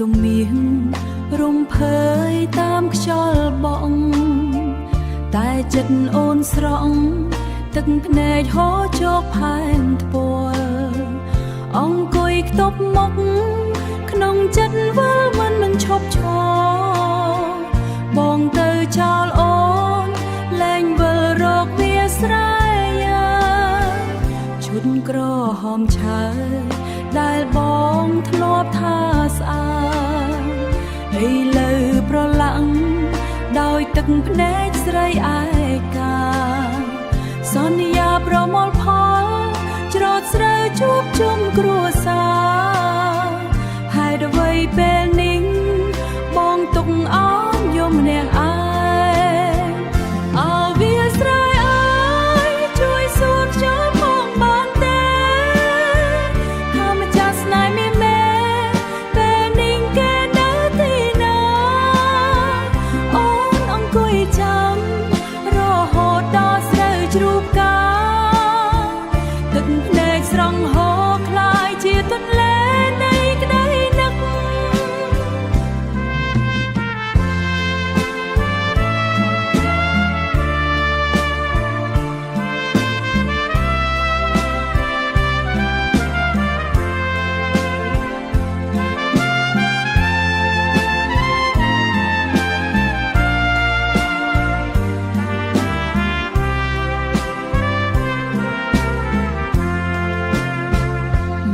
ទំនៀងរំភើយតាមខ្យល់បក់តែចិត្តអូនស្រង់ទឹកភ្នែកហូរជោគផែនថ្ពាល់អង្គុយខ្ទប់មុខក្នុងចិត្តវិលមិនឈប់ឈរបងទៅចោលអូនលែងវិលរកវាស្រែឈុតក្រហមឆើដែលបងធ្លាប់ថាស្អាតឥឡូវប្រឡាំងដោយទឹកភ្នែកស្រីឯកាសន្យាប្រមល់ផលច្រូតស្រូវជួបជុំគ្រួសារហេតុអ្វីពេលនេះបងទុកអនយំម្នាក់ឯងអើវាស្រែអើយជួយសួរខ្យល់ផងបានទេថាម្ចាស់ស្នេហ៍មានមែនពេលនេះគេនៅទីណាអូនអង្គុយចាំរហូតដល់ស្រូវជ្រូកកាទឹកភ្នែកស្រង់ហូរคล้ายជាទន្លេនៃក្តីនឹក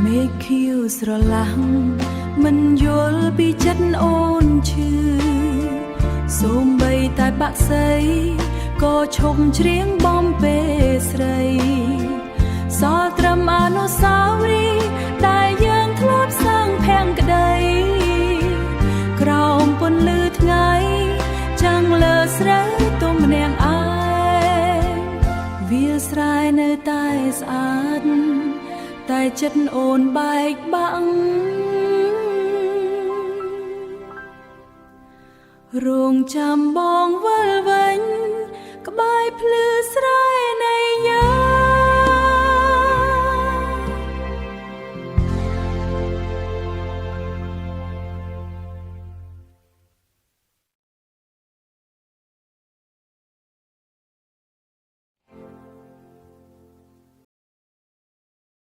មេឃខៀវស្រឡះមិនយល់ពីចិត្តអូនឈឺសូម្បីតែបាក់សីក៏ឈប់ច្រៀងបំពេលស្រីសល់ត្រឹមអនុស្សាវរីយ៍ដែលយើងធ្លាប់សាងភាំងក្តីក្រោមពន្លឺថ្ងៃចាំងលើស្រូវទុំម្នាក់ឯងវាលស្រែនៅតែស្អាតតែចិត្តអូនបែកបាក់រងចាំបងវិលវែ